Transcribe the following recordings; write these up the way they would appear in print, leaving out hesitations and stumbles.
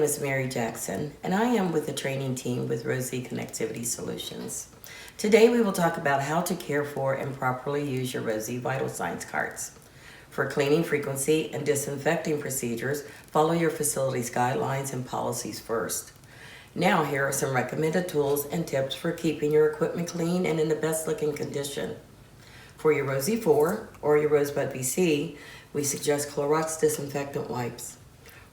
is Mary Jackson, and I am with the training team with Rosie Connectivity Solutions. Today we will talk about how to care for and properly use your Rosie vital signs cards. For cleaning frequency and disinfecting procedures, follow your facility's guidelines and policies first. Now here are some recommended tools and tips for keeping your equipment clean and in the best looking condition. For your Rosie 4 or your Rosebud VC, we suggest Clorox disinfectant wipes.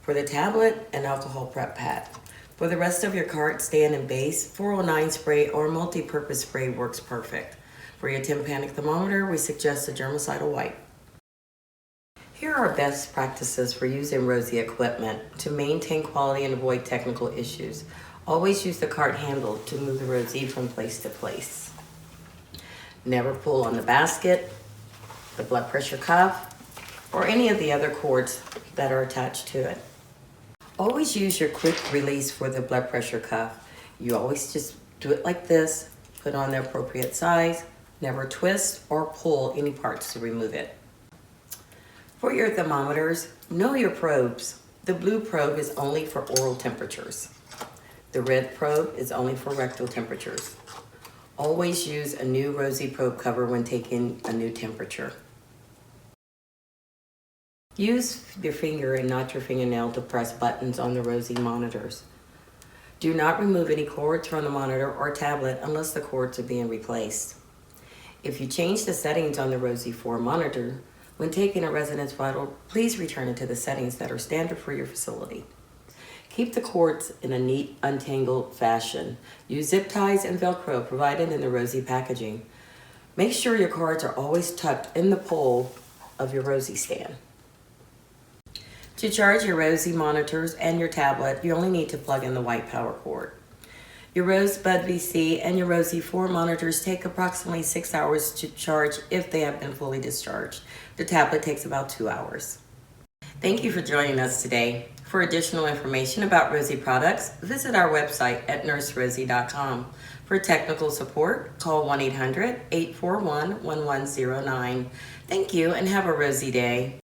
For the tablet, an alcohol prep pad. For the rest of your cart, stand and base, 409 spray or multi-purpose spray works perfect. For your tympanic thermometer, we suggest a germicidal wipe. Here are best practices for using Rosie equipment to maintain quality and avoid technical issues. Always use the cart handle to move the Rosie from place to place. Never pull on the basket, the blood pressure cuff, or any of the other cords that are attached to it. Always use your quick release for the blood pressure cuff. You always just do it like this, put on the appropriate size, never twist or pull any parts to remove it. For your thermometers, know your probes. The blue probe is only for oral temperatures. The red probe is only for rectal temperatures. Always use a new Rosie probe cover when taking a new temperature. Use your finger and not your fingernail to press buttons on the Rosie monitors. Do not remove any cords from the monitor or tablet unless the cords are being replaced. If you change the settings on the Rosie 4 monitor, when taking a residence vital, please return it to the settings that are standard for your facility. Keep the cords in a neat, untangled fashion. Use zip ties and Velcro provided in the Rosie packaging. Make sure your cords are always tucked in the pole of your Rosie stand. To charge your Rosie monitors and your tablet, you only need to plug in the white power cord. Your Rosebud VC and your Rosie 4 monitors take approximately 6 hours to charge if they have been fully discharged. The tablet takes about 2 hours. Thank you for joining us today. For additional information about Rosie products, visit our website at nurserosie.com. For technical support, call 1-800-841-1109. Thank you and have a Rosie day.